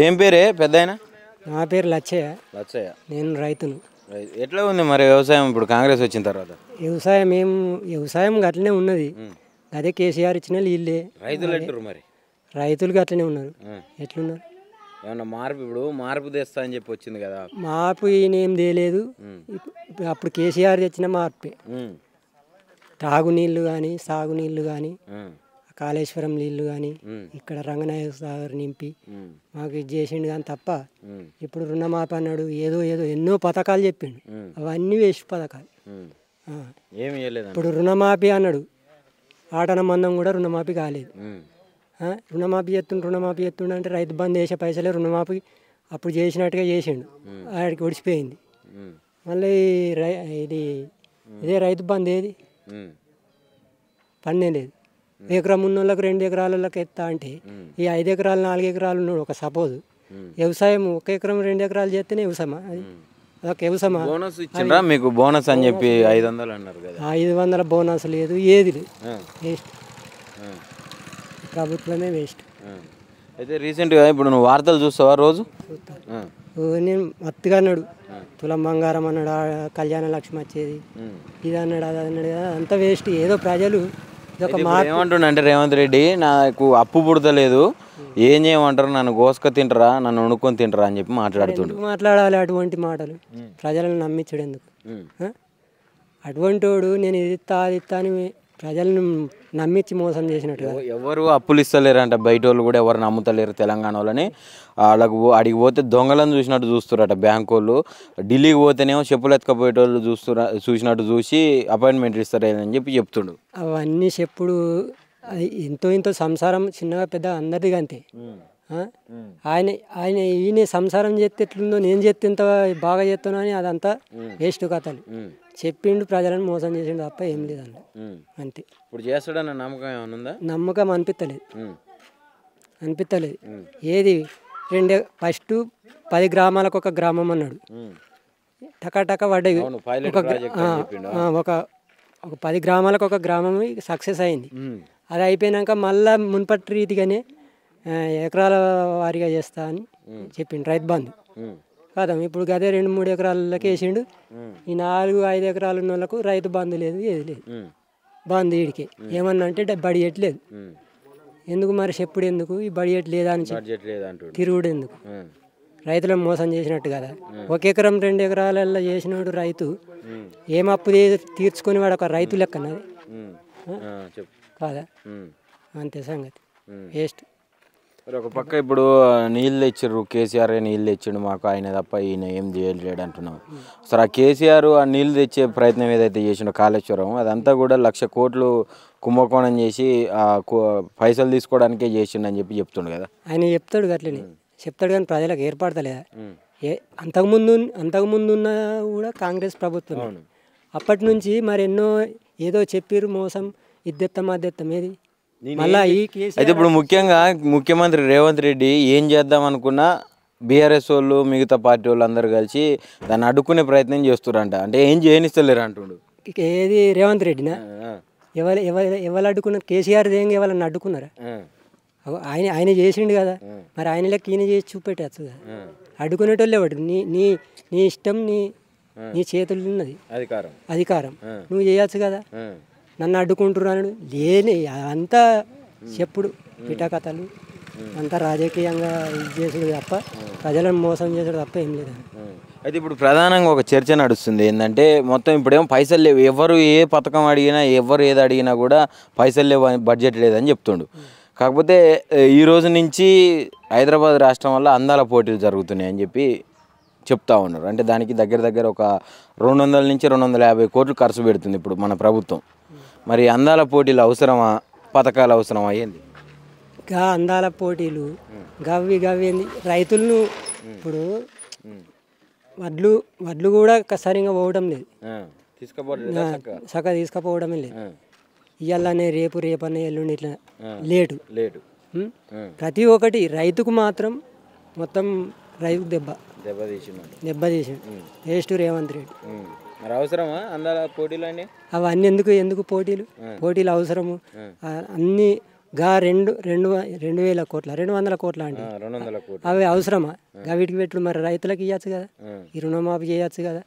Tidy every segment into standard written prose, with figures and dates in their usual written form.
ఏం పేరే పెద్దాయన? నా పేరు లచ్చయ్య. లచ్చయ్య. నేను రైతును. ఎట్లా ఉంది మరి వ్యవసాయం ఇప్పుడు కాంగ్రెస్ వచ్చిన తర్వాత? వ్యవసాయం గట్లనే ఉన్నది. అదే కేసీఆర్ ఇచ్చిన నీళ్ళే. రైతులు ఎట్టారు మరి? రైతులు గట్లనే ఉన్నారు. ఎట్లున్నారు? ఏమన్నా మార్పు తెస్తా అని చెప్పి వచ్చింది కదా. మార్పు ఈయనేం తేలేదు. అప్పుడు కేసీఆర్ తెచ్చిన మార్పే. తాగునీళ్ళు కానీ సాగునీళ్ళు కానీ కాళేశ్వరం నీళ్లు కానీ ఇక్కడ రంగనాయక సాగర్ నింపి మాకు ఇది చేసిండు కానీ తప్ప ఇప్పుడు రుణమాఫీ అన్నాడు. ఏదో ఎన్నో పథకాలు చెప్పిండు. అవన్నీ వేస్ట్ పథకాలు. ఇప్పుడు రుణమాఫీ అన్నాడు. ఆటన మందం కూడా రుణమాఫీ కాలేదు. రుణమాఫీ చేస్తుండు అంటే రైతు బంధు వేసే పైసలే రుణమాఫీ అప్పుడు చేసినట్టుగా చేసిండు. ఆడికి ఒడిచిపోయింది. మళ్ళీ ఇదే రైతు బంధు ఏది పన్నే లేదు. ఎకరం ఉన్నోళ్ళకి 2 ఎకరాలకి ఎత్తా అంటే ఈ 5 ఎకరాలు 4 ఎకరాలు ఉన్నాడు. ఒక సపోజ్ వ్యవసాయం 1 ఎకరం 2 ఎకరాలు చేస్తేనే వ్యవసాయమా? అది అదొక వ్యవసాయమా? బోనస్ ఇచ్చిండ్రా మీకు? బోనస్ అని చెప్పి 500 అన్నారు కదా. 500 బోనస్ లేదు, ఏది లేదు. వేస్ట్. ప్రభుత్వమే వేస్ట్. అయితే రీసెంట్గా ఇప్పుడు నువ్వు వార్తలు చూస్తావా రోజు? నేను మత్తుగా అన్నాడు. తులం బంగారం అన్నాడు. కళ్యాణ లక్ష్మి వచ్చేది. ఇది అన్నాడు, అది అన్నాడు కదా. అంతా వేస్ట్. ఏదో ప్రజలు ఏమంటుండ అంటే రేవంత్ రెడ్డి నాకు అప్పు పుడతలేదు, ఏం చేయమంటారు, నన్ను గోసుక తింటారా, నన్ను వండుకొని తింటారా అని చెప్పి మాట్లాడాలి. అటువంటి మాటలు ప్రజలను నమ్మించడు ఎందుకు? అటువంటి వాడు నేను ఇది ఇస్తా అది ఇస్తా అని ప్రజలను నమ్మించి మోసం చేసినట్టు. ఎవరు అప్పులు ఇస్తలేరంట, బయట వాళ్ళు కూడా ఎవరు నమ్ముతలేరు తెలంగాణ వాళ్ళని. వాళ్ళకు అడిగి పోతే దొంగలను చూసినట్టు చూస్తారట బ్యాంకు వాళ్ళు. ఢిల్లీకి పోతేనేమో చెప్పులు ఎత్తుకపోయేటోళ్ళు చూసినట్టు చూసి అపాయింట్మెంట్ ఇస్తారని చెప్పి చెప్తుండు. అవన్నీ చెప్పుడు. ఇంతో సంసారం చిన్నగా పెద్ద అందరిది అంతే. ఈయన సంసారం చేస్తే ఎట్లుందో నేను చేస్తే ఇంత బాగా చేస్తాను అని అదంతా వేస్ట్ కథలు చెప్పిండు. ప్రజలను మోసం చేసిండు తప్ప ఏం లేదన్న అంతే. ఇప్పుడు చేస్తాడన్న నమ్మకం ఏమైనా ఉందా? నమ్మకం అనిపిస్తలేదు. ఏది ఫస్ట్ 10 గ్రామాలకు ఒక గ్రామం అన్నాడు. టకాటక పడ్డాయి. ఒక 10 గ్రామాలకు ఒక గ్రామం సక్సెస్ అయింది. అది అయిపోయినాక మళ్ళీ మున్పటి రీతిగానే ఎకరాల వారీగా చేస్తా అని చెప్పిండు. రైతు బంధు కాదా. ఇప్పుడు అదే 2-3 ఎకరాలకి వేసిండు. ఈ 4-5 ఎకరాలు ఉన్న వాళ్ళకు రైతు బంధు లేదు, ఏది లేదు. బంధు వీడికి ఏమన్నా అంటే బడ్జెట్ లేదు. ఎందుకు మరి చెప్పుడు ఎందుకు? ఈ బడ్జెట్ లేదా అని తిరుగుడు ఎందుకు? రైతులను మోసం చేసినట్టు కదా. 1 ఎకరం 2 ఎకరాలలో చేసినోడు రైతు ఏం అప్పు తీర్చుకొని వాడు ఒక రైతు లెక్కనది కాదా. అంతే సంగతి. వేస్ట్. ఒక పక్క ఇప్పుడు నీళ్ళు తెచ్చారు, కేసీఆర్ నీళ్ళు తెచ్చిండు మాకు, ఆయన తప్ప ఈయన ఏం చేయలేడు అంటున్నాం. సరే ఆ కేసీఆర్ ఆ నీళ్ళు తెచ్చే ప్రయత్నం ఏదైతే చేసిండో కాళేశ్వరం, అదంతా కూడా 1,00,000 కోట్లు కుంభకోణం చేసి పైసలు తీసుకోవడానికే చేసిండు అని చెప్పి చెప్తుండు కదా. ఆయన చెప్తాడు అట్లనే చెప్తాడు కానీ ప్రజలకు ఏర్పడతలేదా? అంతకుముందు ఉన్న కూడా కాంగ్రెస్ ప్రభుత్వం. అప్పటి నుంచి మరి ఎన్నో ఏదో చెప్పిర్రు మోసం, ఇద్దెత్తం అద్దెత్తం ఏది మళ్ళీ అయితే ఇప్పుడు ముఖ్యంగా ముఖ్యమంత్రి రేవంత్ రెడ్డి ఏం చేద్దాం అనుకున్నా బీఆర్ఎస్ వాళ్ళు మిగతా పార్టీ వాళ్ళు అందరు కలిసి దాన్ని అడ్డుకునే ప్రయత్నం చేస్తున్నారంట. అంటే ఏం చేయనిస్తలేరు అంటుండు. ఏది రేవంత్ రెడ్డినా? ఎవరు అడ్డుకున్నారు? కేసీఆర్ దేంగా ఎవరన్నా అడ్డుకున్నారా? ఆయన చేసిండు కదా. మరి ఆయన లెక్క ఈయన చేసి చూపెట్టచ్చు కదా. అడ్డుకునేటోళ్ళు ఎవడు? నీ ఇష్టం, నీ చేతుల్లో ఉన్నది అధికారం. నువ్వు చేయొచ్చు కదా. నన్ను అడ్డుకుంటున్నాను లేని అంతా చెప్పుడు పిఠాకథలు అంతా రాజకీయంగా ఇది చేసుడు తప్ప ప్రజలను మోసం చేసుడు తప్ప ఏం లేదండి. అయితే ఇప్పుడు ప్రధానంగా ఒక చర్చ నడుస్తుంది ఏంటంటే మొత్తం ఇప్పుడేమో పైసలు లేవు, ఎవరు ఏ పథకం అడిగినా ఎవరు ఏది అడిగినా కూడా పైసలు లేవు, బడ్జెట్ లేదని చెప్తుండు. కాకపోతే ఈ రోజు నుంచి హైదరాబాద్ రాష్ట్రం వల్ల అందాల పోటీలు జరుగుతున్నాయి అని చెప్పి చెప్తా ఉన్నారు. అంటే దానికి దగ్గర ఒక 200 నుంచి 250 కోట్లు ఖర్చు పెడుతుంది ఇప్పుడు మన ప్రభుత్వం. మరి అందాల పోటీలు అవసరమా, పథకాలు అవసరమా, ఏంది? అందాల పోటీలు గవ్వి రైతులను ఇప్పుడు వడ్లు కూడా సరిగా పోవడం లేదు, చక్కగా తీసుకుపోవడమే లేదు. ఇవాళనే రేపు అనే ఎల్లుండి ఇట్లా లేటు. ప్రతి ఒక్కటి రైతుకు మాత్రం మొత్తం రైతుకు దెబ్బతీసిండు వేస్ట్ రేవంత్ రెడ్డి. మరి అవసరమా అందాల పోటీలు? అవన్నీ ఎందుకు పోటీలు అవసరము? అన్నీ రెండు వేల కోట్ల 200 కోట్ల అంటే 200 కోట్లు. అవి అవసరమా వీటికి పెట్టుడు మరి రైతులకు ఇవ్వచ్చు కదా ఈ రుణమాఫీ చేయొచ్చు కదా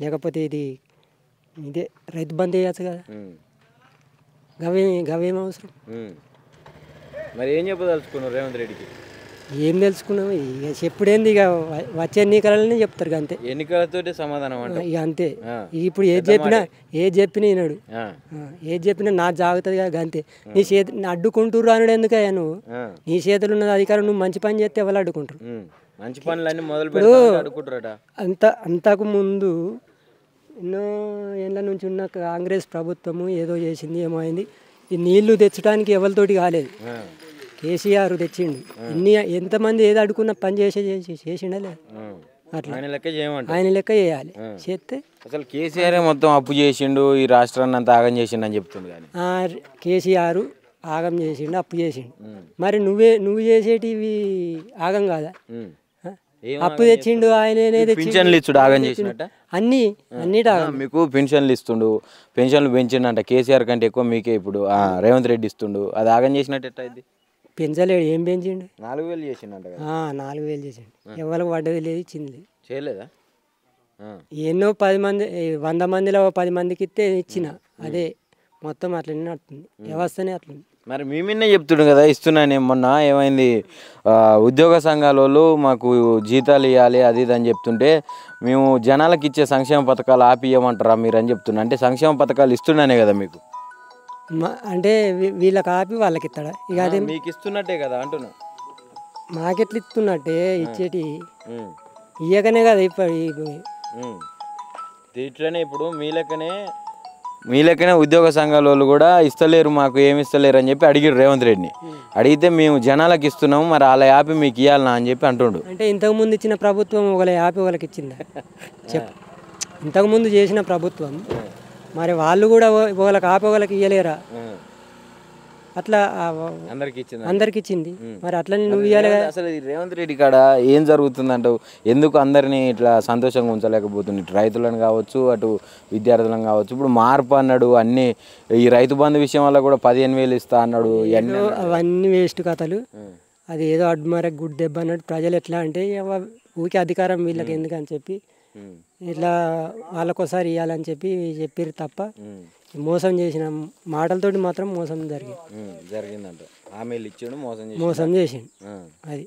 లేకపోతే ఇదే రైతు బంద్ చేయొచ్చు కదా గవేం అవసరం మరి ఏం చెప్పదలుచుకున్నారు రేవంత్ రెడ్డికి? ఏం తెలుసుకున్నాము ఇక చెప్పుడేంది ఇక వచ్చే ఎన్నికలనే చెప్తారు అంతే ఎన్నికలతోటి సమాధానం అంటే ఇక అంతే ఇప్పుడు ఏది చెప్పినా వినాడు ఏది చెప్పినా నా జాగ్రత్తది కాదు అంతే నీ చేతి అడ్డుకుంటుర్రు అనడు ఎందుకయ్యా నువ్వు నీ చేతులు ఉన్న అధికారం నువ్వు మంచి పని చేస్తే ఎవరు అడ్డుకుంటారు మంచి పనులన్నీ మొదలు పెట్టి అడ్డుకుంటారట అంతకు ముందు ఎన్నో ఏళ్ళ నుంచి ఉన్న కాంగ్రెస్ ప్రభుత్వము ఏదో చేసింది ఏమో అయింది ఈ నీళ్లు తెచ్చడానికి ఎవరితోటి కాలేదు కేసీఆర్ తెచ్చిండు ఎంతమంది ఏదో అడుగున్న పని చేసిండే లేదు అట్లా ఆయన లెక్క చేయాలి చేస్తే అసలు కేసీఆర్ మొత్తం అప్పు చేసిండు ఈ రాష్ట్రాన్ని అంతా ఆగం చేసిండు అని చెప్తుంది కానీ కేసీఆర్ ఆగం చేసిండు అప్పు చేసిండు మరి నువ్వు చేసేటివి ఆగం కాదా అప్పు తెచ్చిండు ఆయన పింఛన్లు ఇచ్చుడు ఆగం చేసినట్ట అన్నిటి మీకు పెన్షన్లు ఇస్తుండు పెన్షన్లు పెంచిండంట కేసీఆర్ కంటే ఎక్కువ మీకే ఇప్పుడు రేవంత్ రెడ్డి ఇస్తుండు అది ఆగం చేసినట్టు ఎట్లా ఇది పెంచలేడు ఏం పెంచిండు 4000 చేసిండంట 4000 చేసిండు ఎవరికి పడ్డది లేదు ఇచ్చింది లేదు చేయలేదా ఎన్నో 10 మంది 100 మందిలో 10 మందికి ఇస్తే ఇచ్చిన అదే మొత్తం అట్లనే నడుతుంది వ్యవస్థనే అట్లుంది మరి మీ మిన్నే చెప్తుండు కదా ఇస్తున్నాను మొన్న ఏమైంది ఉద్యోగ సంఘాల వాళ్ళు మాకు జీతాలు ఇవ్వాలి అది ఇది అని చెప్తుంటే మేము జనాలకు ఇచ్చే సంక్షేమ పథకాలు ఆపియమంటారా మీరు అని చెప్తున్నా అంటే సంక్షేమ పథకాలు ఇస్తున్నానే కదా మీకు అంటే వీళ్ళకి ఆపి వాళ్ళకి ఇస్తాడా ఇక అదే మీకు ఇస్తున్నట్టే కదా అంటున్నా మాకెట్లు ఇస్తున్నట్టే ఇచ్చేటి ఇయ్యకనే కదా ఇప్పుడు ఇట్లనే ఇప్పుడు మీ లెక్కనే ఉద్యోగ సంఘాల వాళ్ళు కూడా ఇస్తలేరు మాకు ఏమి ఇస్తలేరు అని చెప్పి అడిగారు రేవంత్ రెడ్డిని అడిగితే మేము జనాలకు ఇస్తున్నాము మరి అలా యాపి మీకు ఇవ్వాలనా అని చెప్పి అంటుండు అంటే ఇంతకుముందు ఇచ్చిన ప్రభుత్వం ఒకళ్ళ యాపి వాళ్ళకి ఇచ్చిందా చెప్పు ఇంతకుముందు చేసిన ప్రభుత్వం మరి వాళ్ళు కూడా ఒకళ్ళకి ఆపి ఒకళ్ళకి ఇవ్వలేరా అట్లా అందరికి ఇచ్చింది మరి అట్లనే నువ్వు ఇవ్వాలి అసలు రేవంత్ రెడ్డి కాడ ఏం జరుగుతుందంటావు ఎందుకు అందరినీ ఇట్లా సంతోషంగా ఉంచలేకపోతుంది ఇటు రైతులను కావచ్చు అటు విద్యార్థులను కావచ్చు ఇప్పుడు మార్పు అన్నాడు అన్ని ఈ రైతు బంధు విషయం వల్ల కూడా 15,000 ఇస్తా అన్నాడు అవన్నీ వేస్ట్ కథలు అది ఏదో అడ్మరక్ గుడ్ దెబ్బ అన్నట్టు ప్రజలు ఎట్లా అంటే ఊకే అధికారం వీళ్ళకి ఎందుకని చెప్పి ఇట్లా వాళ్ళకోసారి ఇవ్వాలని చెప్పారు తప్ప మోసం చేసిన మాటలతోటి మాత్రం మోసం జరిగిందంట హామీలు ఇచ్చాడు మోసం చేసిండు అది